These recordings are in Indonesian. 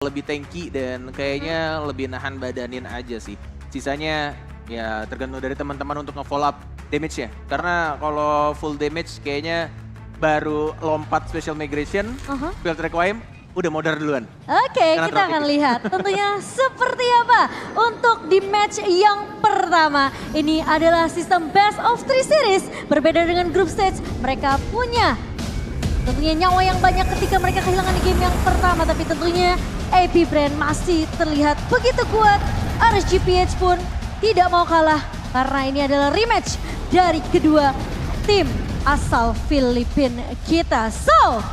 lebih tanky dan kayaknya lebih nahan badanin aja sih. Sisanya ya tergantung dari teman-teman untuk nge-follow up damage-nya. Karena kalau full damage kayaknya baru lompat special migration, build requiem, udah modar duluan. Oke, kita akan lihat tentunya seperti apa untuk di match yang pertama. Ini adalah sistem best of 3 series. Berbeda dengan group stage, mereka punya tentunya nyawa yang banyak ketika mereka kehilangan di game yang pertama. Tapi tentunya AP Brand masih terlihat begitu kuat. RSGPH pun tidak mau kalah karena ini adalah rematch dari kedua tim asal Filipina kita. So,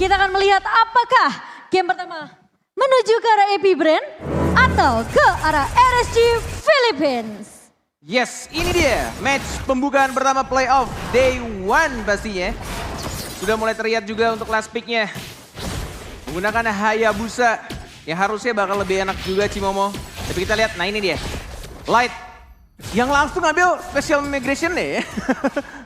kita akan melihat apakah game pertama menuju ke arah AP Brand atau ke arah RSG Philippines. Yes, ini dia match pembukaan pertama playoff day 1 pastinya. Sudah mulai terlihat juga untuk last pick-nya. Menggunakan Hayabusa yang harusnya bakal lebih enak juga Cimomo. Tapi kita lihat, nah ini dia. Light yang langsung ngambil special migration deh ya.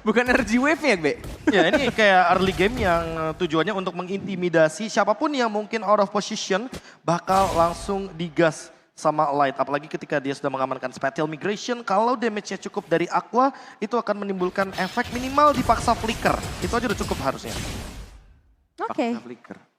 Bukan energy wave-nya, Be. Ya ini kayak early game yang tujuannya untuk mengintimidasi siapapun yang mungkin out of position bakal langsung digas sama Light. Apalagi ketika dia sudah mengamankan special migration, kalau damage-nya cukup dari Aqua, itu akan menimbulkan efek minimal dipaksa flicker. Itu aja udah cukup harusnya. Oke,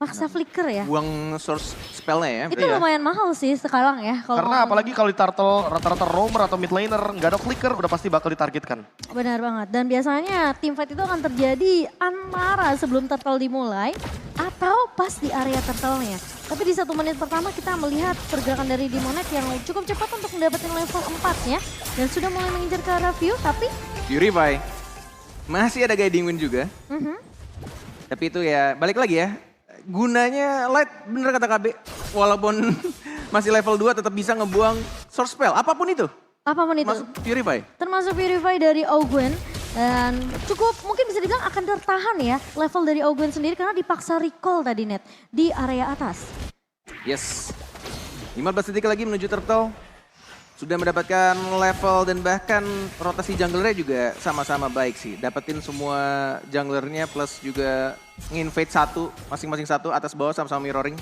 paksa flicker ya. Buang source spell-nya ya. Itu lumayan mahal sih sekarang ya. Karena apalagi kalau di turtle rata-rata roamer atau mid laner nggak ada flicker udah pasti bakal ditargetkan. Benar banget. Dan biasanya teamfight itu akan terjadi antara sebelum turtle dimulai atau pas di area turtle-nya. Tapi di 1 menit pertama kita melihat pergerakan dari Demonet yang cukup cepat untuk mendapatkan level 4-nya. Dan sudah mulai mengincar ke arah view, tapi Purify. Masih ada guiding wind juga. Tapi itu ya balik lagi ya. Gunanya Light bener kata KB. Walaupun masih level 2 tetap bisa ngebuang source spell. Apapun itu. apapun itu. Masuk Purify. Termasuk Purify dari Ogwen. Dan cukup mungkin bisa dibilang akan tertahan ya level dari Ogwen sendiri karena dipaksa recall tadi Net di area atas. Yes. 15 detik lagi menuju turtle. Sudah mendapatkan level dan bahkan rotasi junglernya juga sama-sama baik sih. Dapetin semua junglernya plus juga nginvade masing-masing satu atas bawah sama-sama mirroring.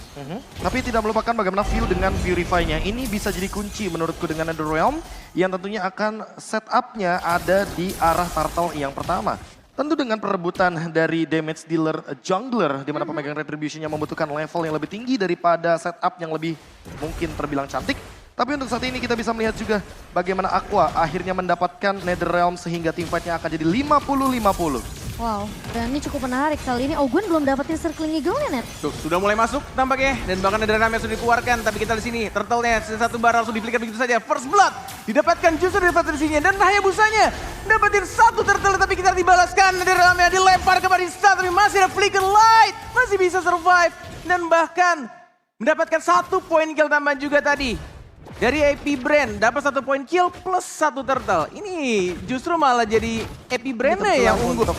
Tapi tidak melupakan bagaimana view dengan Purify-nya. Ini bisa jadi kunci menurutku dengan NetherRealm yang tentunya akan setupnya ada di arah turtle yang pertama. Tentu dengan perebutan dari damage dealer jungler di mana pemegang retribution-nya membutuhkan level yang lebih tinggi daripada setup yang lebih mungkin terbilang cantik. Tapi untuk saat ini kita bisa melihat juga bagaimana Aqua akhirnya mendapatkan NetherRealm sehingga teamfight-nya akan jadi 50-50. Wow, dan ini cukup menarik. Kali ini Ogwen belum dapetin circling eagle-nya, Net. Tuh, sudah mulai masuk tampaknya dan bahkan NetherRealm sudah dikeluarkan. Tapi kita di sini turtle-nya satu bar langsung diflicker begitu saja. First blood didapatkan justru dari sini dan Hayabusanya dapetin satu turtle tapi kita dibalaskan. NetherRealm-nya dilempar ke Barista tapi masih ada flicker Light. Masih bisa survive dan bahkan mendapatkan 1 poin kill tambahan juga tadi. Dari AP Brand dapat 1 poin kill plus 1 turtle. Ini justru malah jadi AP Brand-nya yang unggul.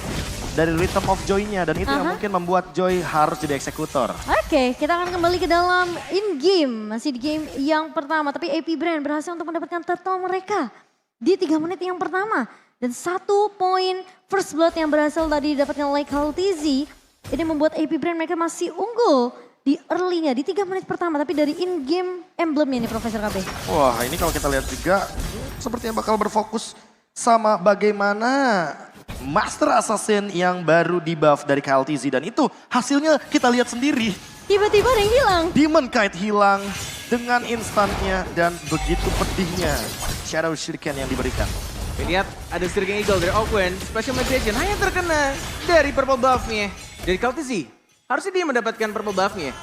Dari Rhythm of Joy-nya dan itu yang mungkin membuat Joy harus jadi eksekutor. Oke, kita akan kembali ke dalam in-game. Masih di game yang pertama. Tapi AP Brand berhasil untuk mendapatkan turtle mereka di 3 menit yang pertama. Dan 1 poin first blood yang berhasil tadi didapatkan oleh KLTZ. Ini membuat AP Brand mereka masih unggul di early-nya, di 3 menit pertama. Tapi dari in-game emblemnya nih Profesor KB. Wah ini kalau kita lihat juga sepertinya bakal berfokus sama bagaimana Master Assassin yang baru di-buff dari KLTZ. Dan itu hasilnya kita lihat sendiri. Tiba-tiba ada yang hilang. Demon Kite hilang dengan instannya dan begitu pedihnya Shadow Shuriken yang diberikan. Lihat ada Circling Eagle dari Ogwen, Special Magician hanya terkena dari purple buff-nya. Dari KLTZ, harusnya dia mendapatkan purple buff-nya.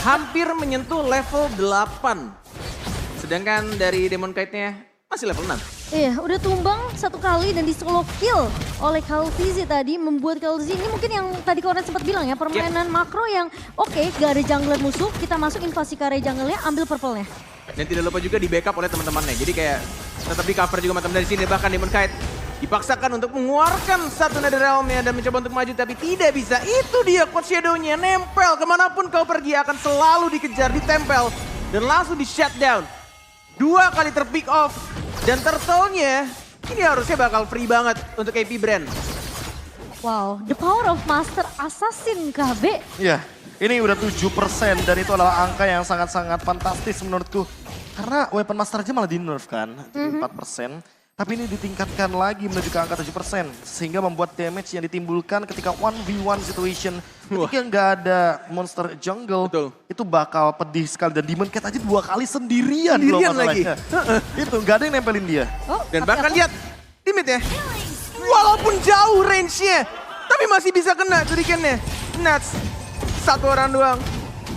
Hampir menyentuh level 8. Sedangkan dari Demon Kite-nya masih level 6. Iya, udah tumbang 1 kali dan di solo kill oleh KLTZ tadi. Membuat KLTZ ini mungkin yang tadi Kornet sempat bilang ya, permainan makro yang oke, gak ada jungler musuh, kita masuk invasi ke area junglernya, ambil purple-nya. Dan tidak lupa juga di backup oleh teman-temannya. Jadi kayak tetap di cover juga teman dari sini. Bahkan Demon Kite dipaksakan untuk mengeluarkan 1 NetherRealm-nya dan mencoba untuk maju tapi tidak bisa. Itu dia Cold Shadow-nya nempel kemanapun kau pergi akan selalu dikejar, ditempel dan langsung di shutdown. 2 kali terpick off dan turtle-nya ini harusnya bakal free banget untuk AP Brand. Wow, the power of Master Assassin KB. Iya, Ini udah 7% dan itu adalah angka yang sangat-sangat fantastis menurutku. Karena weapon master aja malah di nerf kan, jadi 4%. Tapi ini ditingkatkan lagi menuju ke angka 7%. Sehingga membuat damage yang ditimbulkan ketika 1v1 situation. Ketika nggak ada monster jungle, Betul. itu bakal pedih sekali. Dan Demon Cat aja 2 kali sendirian loh Sendirian lagi. masalahnya. Itu nggak ada yang nempelin dia. Oh, Dan tapi bahkan aku- lihat timit ya. Walaupun jauh range-nya, tapi masih bisa kena shuriken-nya. Nuts, satu orang doang.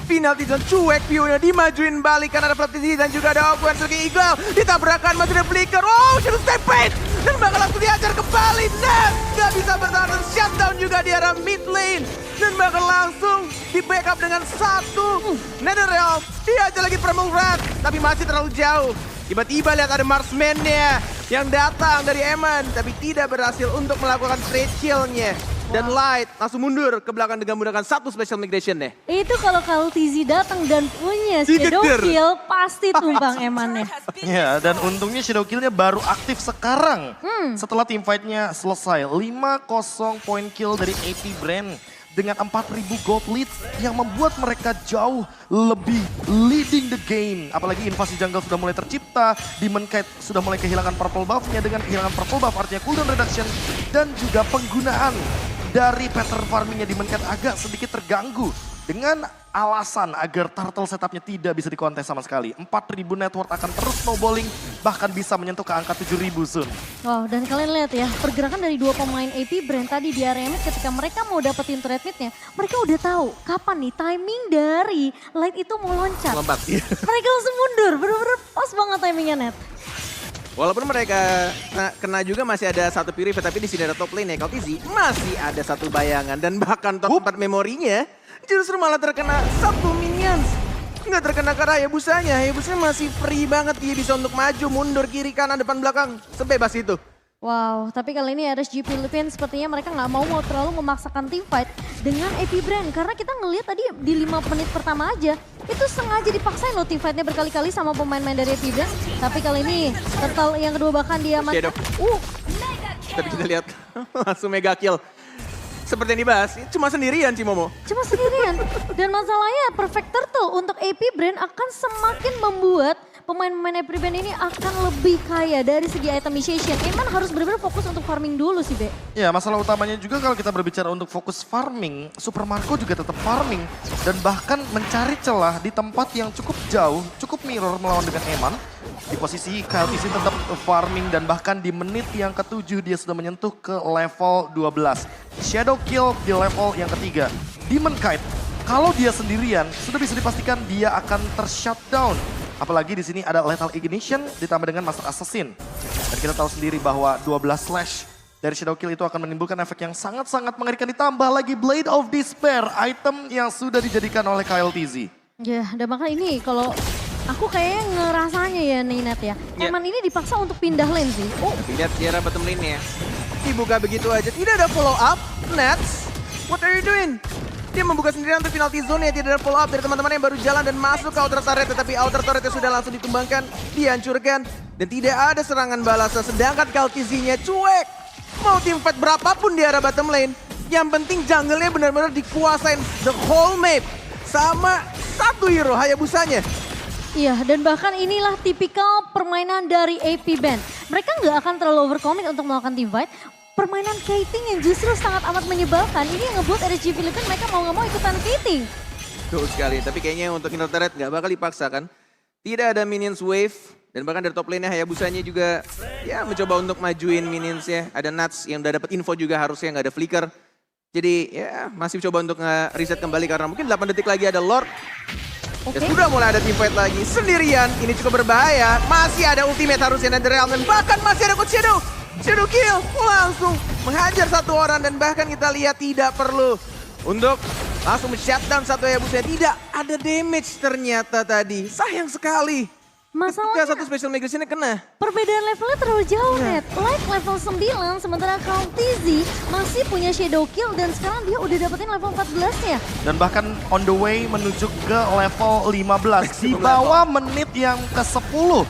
Penalty zone cuek view-nya dimajuin balik karena ada Flaptizzy dan juga ada Oku yang sebagai Eagle. Ditabrakan masih ada Flicker. Oh, Shadow Stampede. Dan bakal langsung dihajar kembali. Nuts gak bisa bertahan dan shutdown juga di arah mid lane. Dan bakal langsung di backup dengan satu Netherrealm. Dihajar lagi Primal Wrath, tapi masih terlalu jauh. Tiba-tiba lihat ada Marksman-nya yang datang dari Eman, tapi tidak berhasil untuk melakukan trade kill-nya. Dan Light langsung mundur ke belakang dengan menggunakan satu special migration deh. Itu kalau Kaltizi datang dan punya Dikejar. Shadow Kill, pasti tumbang emannya. Ya, dan untungnya Shadow Kill-nya baru aktif sekarang. Setelah teamfight-nya selesai. 5-0 point kill dari AP Brand. Dengan 4.000 gold leads yang membuat mereka jauh lebih leading the game. Apalagi invasi jungle sudah mulai tercipta. Demon Knight sudah mulai kehilangan purple buff-nya. Dengan kehilangan purple buff artinya cooldown reduction. Dan juga penggunaan dari pattern farmingnya Demon Knight agak sedikit terganggu. Dengan alasan agar turtle setupnya tidak bisa dikontes sama sekali. 4.000 network akan terus snowballing, bahkan bisa menyentuh ke angka 7.000 soon. Wow, dan kalian lihat ya, pergerakan dari dua pemain AP Brand tadi di area mid ketika mereka mau dapetin trade midnya, mereka udah tahu kapan nih timing dari Light itu mau loncat. Lompat. Mereka langsung mundur, bener-bener pas banget timingnya Net. Walaupun mereka kena juga masih ada satu purify, tapi di sini ada top lane ya. Kaltizi masih ada satu bayangan dan bahkan top 4 memorinya justru malah terkena satu minions. Nggak terkena ke Hayabusanya. Hayabusanya masih free banget, dia bisa untuk maju, mundur, kiri, kanan, depan, belakang. Sebebas itu. Wow, tapi kali ini RSG Philippines sepertinya mereka nggak mau terlalu memaksakan team fight dengan AP Brand. Karena kita ngelihat tadi di 5 menit pertama aja, itu sengaja dipaksain loh team fightnya berkali-kali sama pemain-pemain dari AP Brand. Tapi kali ini, Turtle yang kedua bahkan dia mati. Tapi kita lihat langsung mega kill. Seperti yang dibahas, cuma sendirian sih Momo. Cuma sendirian. Dan masalahnya Perfect Turtle untuk AP Brand akan semakin membuat pemain-pemain AP Brand ini akan lebih kaya dari segi itemization. Eman harus benar-benar fokus untuk farming dulu sih, Be. Ya, masalah utamanya juga kalau kita berbicara untuk fokus farming, Super Marco juga tetap farming. Dan bahkan mencari celah di tempat yang cukup jauh, cukup mirror melawan dengan Eman. Di posisi KLTC tetap farming dan bahkan di menit yang ke-7 dia sudah menyentuh ke level 12. Shadow Kill di level yang ketiga. Demon Knight, kalau dia sendirian sudah bisa dipastikan dia akan ter-shutdown. Apalagi di sini ada Lethal Ignition ditambah dengan Master Assassin. Dan kita tahu sendiri bahwa 12 slash dari Shadow Kill itu akan menimbulkan efek yang sangat-sangat mengerikan. Ditambah lagi Blade of Despair, item yang sudah dijadikan oleh KLTZ. Ya, dan makanya ini kalau aku kayaknya ngerasanya ya nih Net ya. Ya. Eman ini dipaksa untuk pindah lane sih. Oh, Lihat Sierra bottom lane-nya. Dibuka begitu aja, tidak ada follow up. Nets, what are you doing? Dia membuka sendirian untuk penalty zone ya, tidak ada follow up dari teman-teman yang baru jalan dan masuk ke outer turret. Tetapi outer turretnya sudah langsung ditumbangkan, dihancurkan. Dan tidak ada serangan balasan, sedangkan Kaltizi-nya cuek. Mau teamfight berapapun di arah bottom lane, yang penting jungle-nya benar-benar dikuasain the whole map. Sama satu hero, Hayabusanya. iya, dan bahkan inilah tipikal permainan dari AP Band. Mereka nggak akan terlalu overcommit untuk melakukan team fight. Permainan kiting yang justru sangat amat menyebalkan. Ini yang ngebuat RSG Philippines mereka mau nggak mau ikutan kiting. Betul sekali, tapi kayaknya untuk inner turret nggak bakal dipaksakan. Tidak ada minions wave, dan bahkan dari top lane-nya Hayabusanya juga ya mencoba untuk majuin minions-nya. Ada Nuts yang udah dapat info juga harusnya nggak ada flicker. Jadi ya masih coba untuk nge-reset kembali karena mungkin 8 detik lagi ada Lord. Oke. Ya sudah mulai ada teamfight lagi, sendirian, ini cukup berbahaya. Masih ada ultimate harusnya Netherrealm dan bahkan masih ada Coach Shadow. Shadow Kill langsung menghajar satu orang dan bahkan kita lihat tidak perlu untuk langsung men-shutdown satu Hayabusanya. Tidak ada damage ternyata tadi, sayang sekali. Masalahnya Ketika satu special migration-nya kena. perbedaan levelnya terlalu jauh Net. Light level 9 sementara Kaltizi masih punya Shadow Kill dan sekarang dia udah dapetin level 14-nya. Dan bahkan on the way menuju ke level 15. Di bawah menit yang ke-10.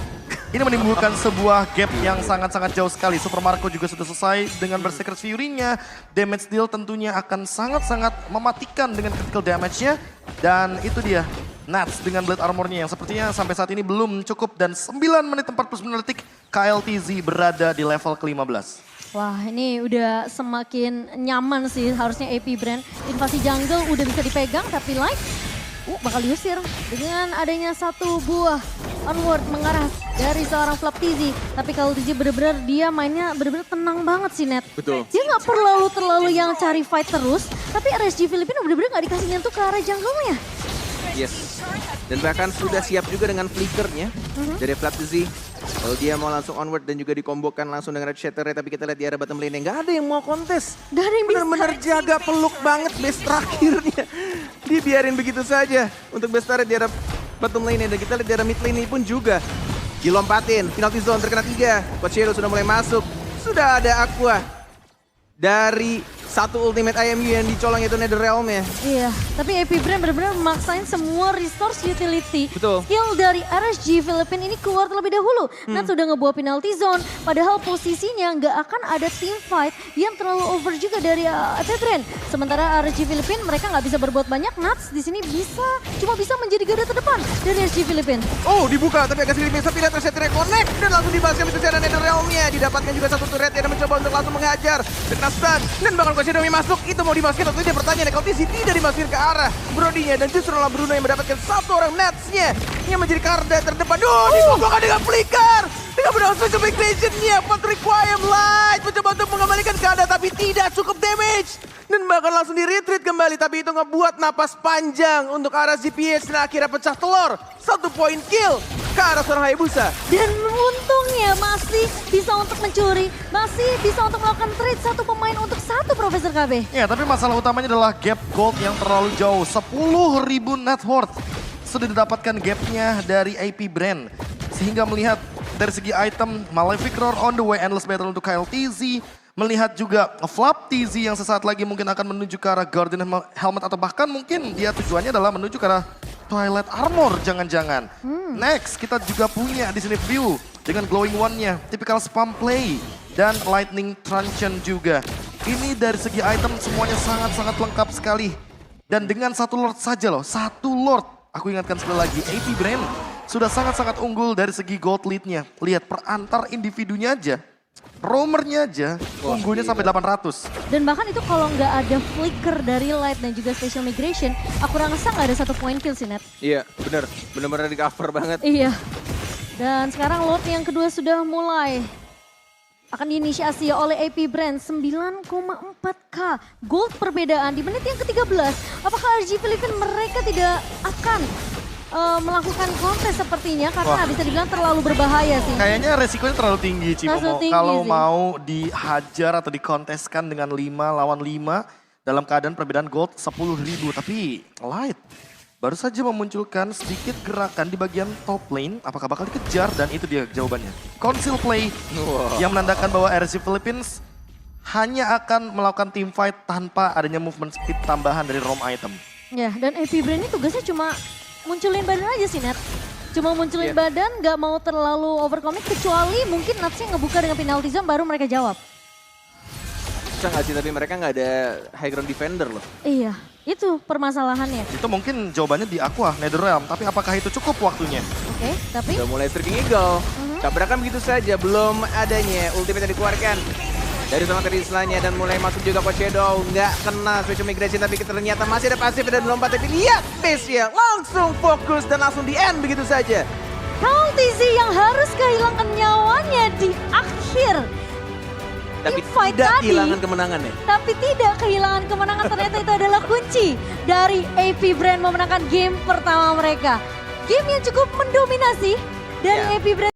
Ini menimbulkan sebuah gap yang sangat-sangat jauh sekali. Super Marco juga sudah selesai dengan Berserker Fury-nya. Damage deal tentunya akan sangat-sangat mematikan dengan critical damage-nya. Dan itu dia, Nats dengan Blade Armor-nya yang sepertinya sampai saat ini belum cukup. Dan 9 menit 49 detik, KLTZ berada di level ke-15. Wah, ini udah semakin nyaman sih harusnya AP Brand. Invasi jungle udah bisa dipegang, tapi Light bakal diusir dengan adanya satu buah onward mengarah dari seorang Flap TZ. Tapi kalau TZ bener-bener dia mainnya bener-bener tenang banget sih Net. Betul. Dia nggak perlu terlalu yang cari fight terus, tapi RSG Filipina bener-bener nggak dikasih nyentuh ke arah jungle-nya. Yes. Dan bahkan sudah siap juga dengan flickernya dari Flap TZ. Kalau dia mau langsung onward dan juga dikombokan langsung dengan Red Shatter, tapi kita lihat di arah bottom lane nggak ada yang mau kontes. Gak ada yang bisa. Bener-bener jaga peluk banget base terakhirnya. Dibiarin begitu saja untuk base turret di arah bottom lane dan kita lihat di arah mid lane pun juga dilompatin. Penalty zone terkena 3. Coach Hero sudah mulai masuk. Sudah ada Aqua dari satu ultimate IMU yang dicolong yaitu Netherrealm ya. Iya, tapi AP Brand benar-benar memaksain semua resource utility. Betul. Skill dari RSG Philippines ini keluar terlebih dahulu. Nats sudah ngebawa penalty zone, padahal posisinya nggak akan ada team fight yang terlalu over juga dari AP Brand. Sementara RSG Philippines mereka nggak bisa berbuat banyak, Nats di sini cuma bisa menjadi garda terdepan dari RSG Philippines. Oh dibuka tapi agak sedikit tapi lihat tersetir connect dan langsung dibahaskan itu ada Netherrealm-nya. Didapatkan juga satu turret yang mencoba untuk langsung mengajar. Kena stun dan bahkan Coach Hero masuk. Itu mau dimasukin atau tidak pertanyaan. Kalau TZ tidak dimasukin ke arah Brody-nya dan justru malah Bruno yang mendapatkan satu orang Nats-nya yang menjadi garda terdepan. Dikombokkan dengan flicker. Dengan benar special migration-nya. Patrick Wyam Light mencoba untuk mengembalikan keadaan tapi tidak cukup damage. Dan bahkan langsung di-retreat kembali. Tapi itu ngebuat napas panjang untuk arah ZPH dan akhirnya pecah telur. 1 point kill ke arah seorang Hayabusa. Dan untungnya masih bisa untuk mencuri, masih bisa untuk melakukan trade satu pemain untuk satu Profesor KB. Ya, tapi masalah utamanya adalah gap gold yang terlalu jauh. 10.000 net worth sudah didapatkan gapnya dari AP Brand. Sehingga melihat dari segi item, Malefic Roar on the way, Endless Battle untuk KLTZ. Melihat juga Flap TZ yang sesaat lagi mungkin akan menuju ke arah Guardian Helmet atau bahkan mungkin dia tujuannya adalah menuju ke arah Twilight Armor jangan-jangan. Next kita juga punya di sini view dengan Glowing One-nya, typical spam play dan Lightning Truncheon juga. Ini dari segi item semuanya sangat-sangat lengkap sekali. Dan dengan satu Lord saja loh, satu Lord. Aku ingatkan sekali lagi, AP Brand sudah sangat-sangat unggul dari segi gold lead-nya. Lihat per antar individunya aja. Roamernya aja unggulnya sampai 800. Dan bahkan itu kalau nggak ada flicker dari Light dan juga Special Migration, aku rasa nggak ada satu point kill sih Net. Iya bener, bener-bener di cover banget. Iya. Dan sekarang Lord yang kedua sudah mulai akan diinisiasi oleh AP Brand 9,4k gold perbedaan di menit yang ke-13. Apakah RG Philippines mereka tidak akan melakukan kontes sepertinya karena bisa dibilang terlalu berbahaya sih. Kayaknya resikonya terlalu tinggi Cimomo. Kalau sih mau dihajar atau dikonteskan dengan 5 lawan 5 dalam keadaan perbedaan gold 10.000. Tapi Light baru saja memunculkan sedikit gerakan di bagian top lane. Apakah bakal dikejar? Dan itu dia jawabannya. Conceal play yang menandakan bahwa RSG Philippines hanya akan melakukan team fight tanpa adanya movement speed tambahan dari roam item. Ya, dan AP Brand ini tugasnya cuma munculin badan aja sih Nat. Cuma munculin badan, nggak mau terlalu overcommit kecuali mungkin Natsnya ngebuka dengan penalty zone baru mereka jawab. Bisa nggak sih tapi mereka nggak ada high ground defender loh. Iya, itu permasalahannya. Itu mungkin jawabannya di Aqua, Netherrealm. Tapi apakah itu cukup waktunya? Oke, tapi Udah mulai Streaking Eagle. Tabrakan begitu saja, belum adanya ultimate yang dikeluarkan dari sama tadi setelahnya dan mulai masuk juga Coach Shadow. Nggak kena Special Migration tapi ternyata masih ada pasif dan lompat. Tapi lihat base-nya langsung fokus dan langsung di end begitu saja. KLTZ yang harus kehilangan nyawanya di akhir. Tapi fight tidak tadi, kehilangan kemenangan ya. Tapi tidak kehilangan kemenangan, ternyata itu adalah kunci dari AP Brand memenangkan game pertama mereka. Game yang cukup mendominasi dari AP Brand.